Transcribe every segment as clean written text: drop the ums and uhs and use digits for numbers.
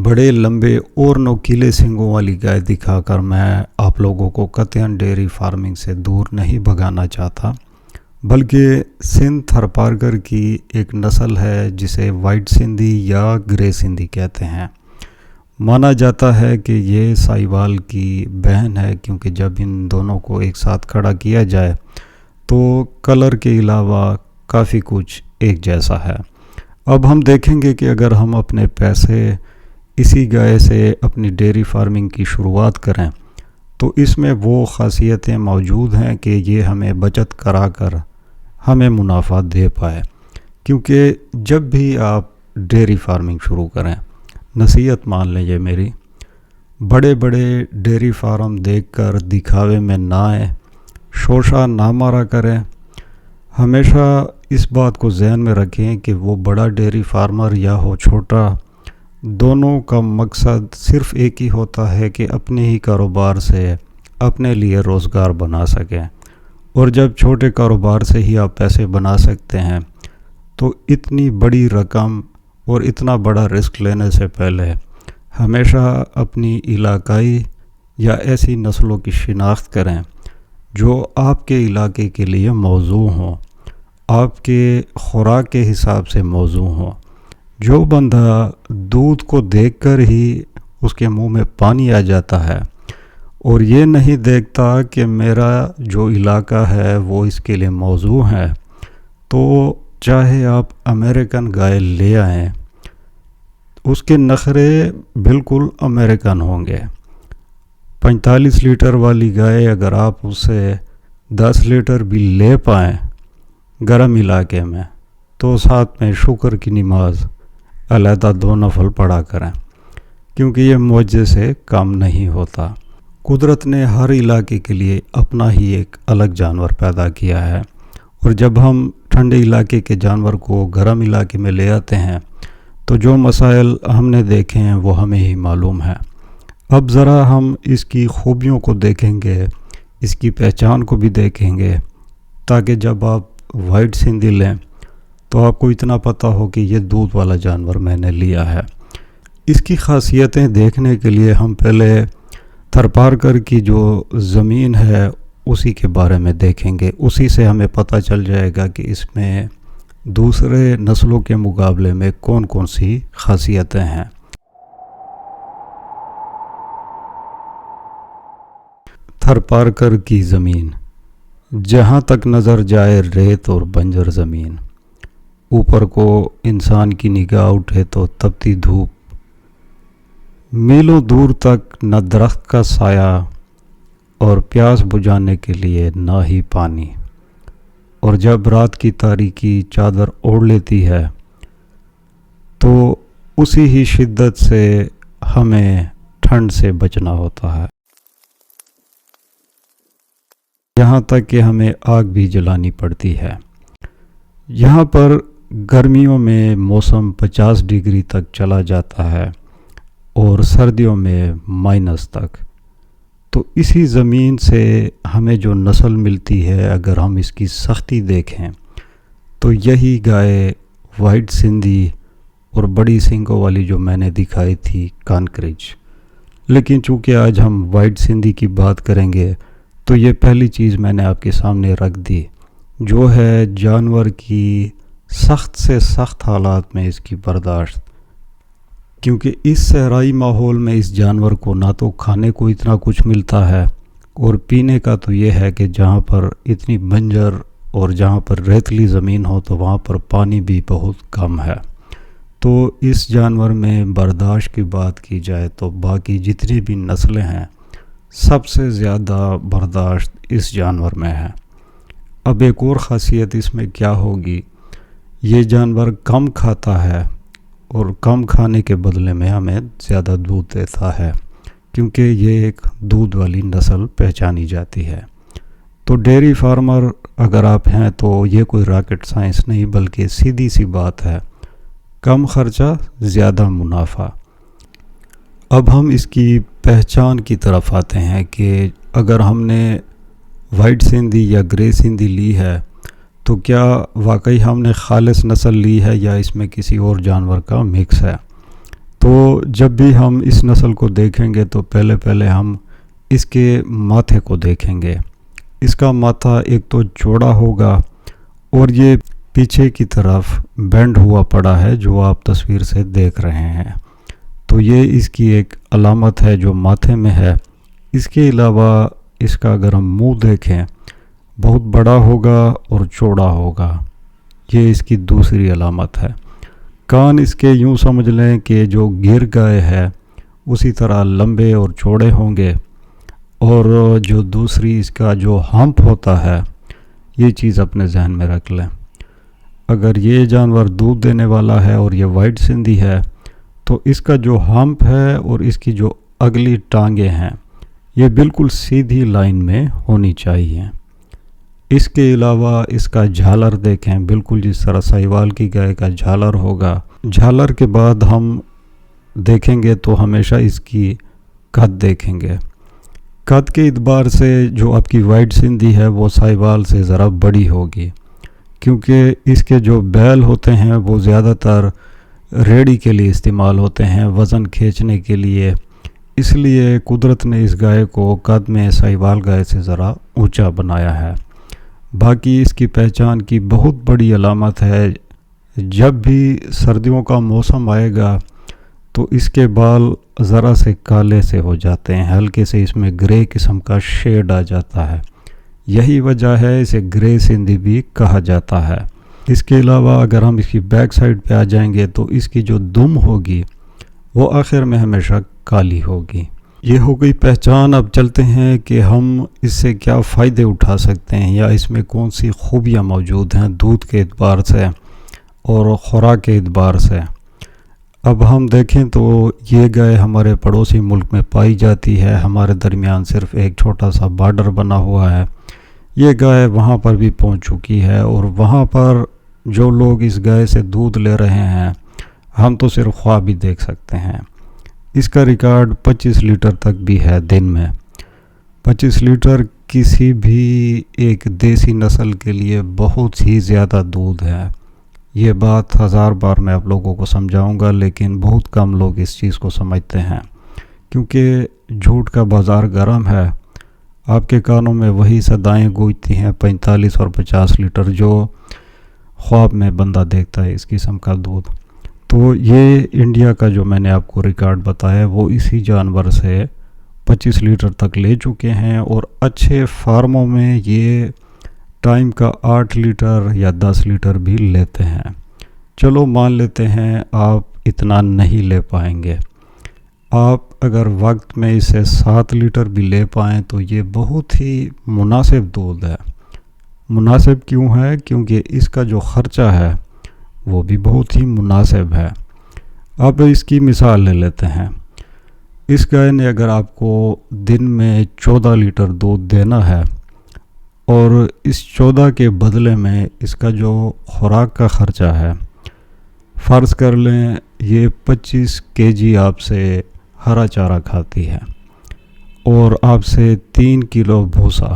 بڑے لمبے اور نوکیلے سنگوں والی گائے دکھا کر میں آپ لوگوں کو قطعاً ڈیری فارمنگ سے دور نہیں بھگانا چاہتا، بلکہ سندھ تھرپارکر کی ایک نسل ہے جسے وائٹ سندھی یا گرے سندھی کہتے ہیں۔ مانا جاتا ہے کہ یہ ساہیوال کی بہن ہے، کیونکہ جب ان دونوں کو ایک ساتھ کھڑا کیا جائے تو کلر کے علاوہ کافی کچھ ایک جیسا ہے۔ اب ہم دیکھیں گے کہ اگر ہم اپنے پیسے اسی گائے سے اپنی ڈیری فارمنگ کی شروعات کریں تو اس میں وہ خاصیتیں موجود ہیں کہ یہ ہمیں بچت کرا کر ہمیں منافع دے پائے، کیونکہ جب بھی آپ ڈیری فارمنگ شروع کریں، نصیحت مان لیجیے میری، بڑے بڑے ڈیری فارم دیکھ کر دکھاوے میں نہ آئیں، شوشہ نہ مارا کریں۔ ہمیشہ اس بات کو ذہن میں رکھیں کہ وہ بڑا ڈیری فارمر یا ہو چھوٹا، دونوں کا مقصد صرف ایک ہی ہوتا ہے کہ اپنے ہی کاروبار سے اپنے لیے روزگار بنا سکیں، اور جب چھوٹے کاروبار سے ہی آپ پیسے بنا سکتے ہیں تو اتنی بڑی رقم اور اتنا بڑا رسک لینے سے پہلے ہمیشہ اپنی علاقائی یا ایسی نسلوں کی شناخت کریں جو آپ کے علاقے کے لیے موزوں ہوں، آپ کے خوراک کے حساب سے موزوں ہوں۔ جو بندہ دودھ کو دیکھ کر ہی اس کے منہ میں پانی آ جاتا ہے اور یہ نہیں دیکھتا کہ میرا جو علاقہ ہے وہ اس کے لیے موزوں ہے، تو چاہے آپ امریکن گائے لے آئیں، اس کے نخرے بالکل امریکن ہوں گے۔ 45 لیٹر والی گائے اگر آپ اسے 10 لیٹر بھی لے پائیں گرم علاقے میں تو ساتھ میں شکر کی نماز علیحدہ 2 نفل پڑھا کریں، کیونکہ یہ معجزے سے کم نہیں ہوتا۔ قدرت نے ہر علاقے کے لیے اپنا ہی ایک الگ جانور پیدا کیا ہے، اور جب ہم ٹھنڈے علاقے کے جانور کو گرم علاقے میں لے آتے ہیں تو جو مسائل ہم نے دیکھے ہیں وہ ہمیں ہی معلوم ہے۔ اب ذرا ہم اس کی خوبیوں کو دیکھیں گے، اس کی پہچان کو بھی دیکھیں گے، تاکہ جب آپ وائٹ سندھی لیں تو آپ کو اتنا پتہ ہو کہ یہ دودھ والا جانور میں نے لیا ہے۔ اس کی خاصیتیں دیکھنے کے لیے ہم پہلے تھرپارکر کی جو زمین ہے اسی کے بارے میں دیکھیں گے، اسی سے ہمیں پتہ چل جائے گا کہ اس میں دوسرے نسلوں کے مقابلے میں کون کون سی خاصیتیں ہیں۔ تھرپارکر کی زمین، جہاں تک نظر جائے ریت اور بنجر زمین، اوپر کو انسان کی نگاہ اٹھے تو تپتی دھوپ، میلوں دور تک نہ درخت کا سایہ اور پیاس بجھانے کے لیے نہ ہی پانی، اور جب رات کی تاریکی چادر اوڑھ لیتی ہے تو اسی ہی شدت سے ہمیں ٹھنڈ سے بچنا ہوتا ہے، یہاں تک کہ ہمیں آگ بھی جلانی پڑتی ہے۔ یہاں پر گرمیوں میں موسم 50 ڈگری تک چلا جاتا ہے اور سردیوں میں مائنس تک، تو اسی زمین سے ہمیں جو نسل ملتی ہے اگر ہم اس کی سختی دیکھیں تو یہی گائے وائٹ سندھی اور بڑی سنگوں والی جو میں نے دکھائی تھی کانکریج۔ لیکن چونکہ آج ہم وائٹ سندھی کی بات کریں گے تو یہ پہلی چیز میں نے آپ کے سامنے رکھ دی، جو ہے جانور کی سخت سے سخت حالات میں اس کی برداشت، کیونکہ اس صحرائی ماحول میں اس جانور کو نہ تو کھانے کو اتنا کچھ ملتا ہے، اور پینے کا تو یہ ہے کہ جہاں پر اتنی بنجر اور جہاں پر ریتلی زمین ہو تو وہاں پر پانی بھی بہت کم ہے۔ تو اس جانور میں برداشت کی بات کی جائے تو باقی جتنی بھی نسلیں ہیں سب سے زیادہ برداشت اس جانور میں ہے۔ اب ایک اور خاصیت اس میں کیا ہوگی، یہ جانور کم کھاتا ہے اور کم کھانے کے بدلے میں ہمیں زیادہ دودھ دیتا ہے، کیونکہ یہ ایک دودھ والی نسل پہچانی جاتی ہے۔ تو ڈیری فارمر اگر آپ ہیں تو یہ کوئی راکٹ سائنس نہیں، بلکہ سیدھی سی بات ہے، کم خرچہ زیادہ منافع۔ اب ہم اس کی پہچان کی طرف آتے ہیں کہ اگر ہم نے وائٹ سندھی یا گرے سندھی لی ہے تو کیا واقعی ہم نے خالص نسل لی ہے یا اس میں کسی اور جانور کا مکس ہے؟ تو جب بھی ہم اس نسل کو دیکھیں گے تو پہلے ہم اس کے ماتھے کو دیکھیں گے. اس کا ماتھا ایک تو چوڑا ہوگا اور یہ پیچھے کی طرف بینڈ ہوا پڑا ہے جو آپ تصویر سے دیکھ رہے ہیں. تو یہ اس کی ایک علامت ہے جو ماتھے میں ہے. اس کے علاوہ اس کا اگر ہم منہ دیکھیں بہت بڑا ہوگا اور چوڑا ہوگا. یہ اس کی دوسری علامت ہے. کان اس کے یوں سمجھ لیں کہ جو گر گئے ہے اسی طرح لمبے اور چوڑے ہوں گے. اور جو دوسری اس کا جو ہمپ ہوتا ہے یہ چیز اپنے ذہن میں رکھ لیں. اگر یہ جانور دودھ دینے والا ہے اور یہ وائٹ سندھی ہے تو اس کا جو ہمپ ہے اور اس کی جو اگلی ٹانگیں ہیں یہ بالکل سیدھی لائن میں ہونی چاہیے. اس کے علاوہ اس کا جھالر دیکھیں بالکل جس طرح ساہیوال کی گائے کا جھالر ہوگا. جھالر کے بعد ہم دیکھیں گے تو ہمیشہ اس کی قد دیکھیں گے. قد کے اعتبار سے جو آپ کی وائٹ سندھی ہے وہ ساہیوال سے ذرا بڑی ہوگی کیونکہ اس کے جو بیل ہوتے ہیں وہ زیادہ تر ریڑھی کے لیے استعمال ہوتے ہیں وزن کھینچنے کے لیے. اس لیے قدرت نے اس گائے کو قد میں ساہیوال گائے سے ذرا اونچا بنایا ہے. باقی اس کی پہچان کی بہت بڑی علامت ہے جب بھی سردیوں کا موسم آئے گا تو اس کے بال ذرا سے کالے سے ہو جاتے ہیں. ہلکے سے اس میں گرے قسم کا شیڈ آ جاتا ہے. یہی وجہ ہے اسے گرے سندھی بھی کہا جاتا ہے. اس کے علاوہ اگر ہم اس کی بیک سائڈ پہ آ جائیں گے تو اس کی جو دم ہوگی وہ آخر میں ہمیشہ کالی ہوگی. یہ ہو گئی پہچان. اب چلتے ہیں کہ ہم اس سے کیا فائدے اٹھا سکتے ہیں یا اس میں کون سی خوبیاں موجود ہیں دودھ کے اعتبار سے اور خوراک کے اعتبار سے. اب ہم دیکھیں تو یہ گائے ہمارے پڑوسی ملک میں پائی جاتی ہے. ہمارے درمیان صرف ایک چھوٹا سا بارڈر بنا ہوا ہے. یہ گائے وہاں پر بھی پہنچ چکی ہے اور وہاں پر جو لوگ اس گائے سے دودھ لے رہے ہیں ہم تو صرف خواب بھی دیکھ سکتے ہیں. اس کا ریکارڈ 25 لیٹر تک بھی ہے دن میں. 25 لیٹر کسی بھی ایک دیسی نسل کے لیے بہت ہی زیادہ دودھ ہے. یہ بات 1000 بار میں آپ لوگوں کو سمجھاؤں گا لیکن بہت کم لوگ اس چیز کو سمجھتے ہیں کیونکہ جھوٹ کا بازار گرم ہے. آپ کے کانوں میں وہی صدائیں گونجتی ہیں 45 اور 50 لیٹر جو خواب میں بندہ دیکھتا ہے اس قسم کا دودھ. تو یہ انڈیا کا جو میں نے آپ کو ریکارڈ بتایا وہ اسی جانور سے 25 لیٹر تک لے چکے ہیں اور اچھے فارموں میں یہ ٹائم کا 8 لیٹر یا 10 لیٹر بھی لیتے ہیں. چلو مان لیتے ہیں آپ اتنا نہیں لے پائیں گے. آپ اگر وقت میں اسے 7 لیٹر بھی لے پائیں تو یہ بہت ہی مناسب دودھ ہے. مناسب کیوں ہے؟ کیونکہ اس کا جو خرچہ ہے وہ بھی بہت ہی مناسب ہے. اب اس کی مثال لے لیتے ہیں. اس گائے نے اگر آپ کو دن میں 14 لیٹر دودھ دینا ہے اور اس 14 کے بدلے میں اس کا جو خوراک کا خرچہ ہے فرض کر لیں یہ 25 kg آپ سے ہرا چارہ کھاتی ہے اور آپ سے 3 کلو بھوسا.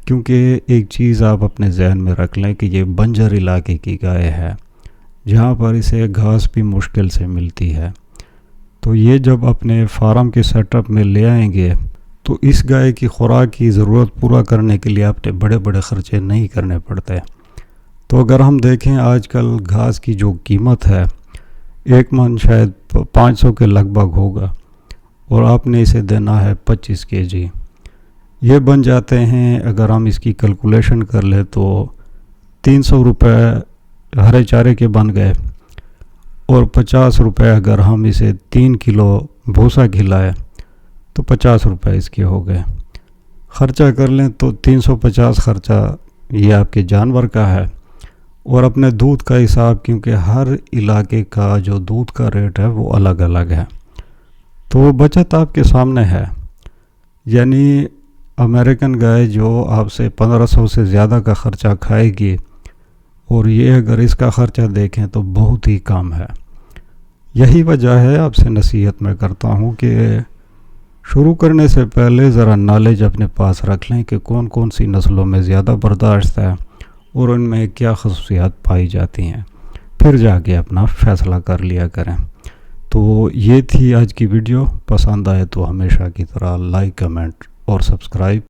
کیونکہ ایک چیز آپ اپنے ذہن میں رکھ لیں کہ یہ بنجر علاقے کی گائے ہے جہاں پر اسے گھاس بھی مشکل سے ملتی ہے. تو یہ جب اپنے فارم کے سیٹ اپ میں لے آئیں گے تو اس گائے کی خوراک کی ضرورت پورا کرنے کے لیے آپ نے بڑے بڑے خرچے نہیں کرنے پڑتے. تو اگر ہم دیکھیں آج کل گھاس کی جو قیمت ہے 1 من شاید 500 کے لگ بھگ ہوگا اور آپ نے اسے دینا ہے 25 kg. یہ بن جاتے ہیں اگر ہم اس کی کیلکولیشن کر لیں تو 300 روپے ہرے چارے کے بن گئے اور 50 روپے اگر ہم اسے 3 کلو بھوسا کھلائے تو 50 روپے اس کے ہو گئے. خرچہ کر لیں تو 350 خرچہ یہ آپ کے جانور کا ہے اور اپنے دودھ کا حساب کیونکہ ہر علاقے کا جو دودھ کا ریٹ ہے وہ الگ الگ ہے. تو بچت آپ کے سامنے ہے. یعنی امریکن گائے جو آپ سے 1500 سے زیادہ کا خرچہ کھائے گی اور یہ اگر اس کا خرچہ دیکھیں تو بہت ہی کم ہے. یہی وجہ ہے آپ سے نصیحت میں کرتا ہوں کہ شروع کرنے سے پہلے ذرا نالج اپنے پاس رکھ لیں کہ کون کون سی نسلوں میں زیادہ برداشت ہے اور ان میں کیا خصوصیات پائی جاتی ہیں. پھر جا کے اپنا فیصلہ کر لیا کریں. تو یہ تھی آج کی ویڈیو. پسند آئے تو ہمیشہ کی طرح لائک، کمنٹ اور سبسکرائب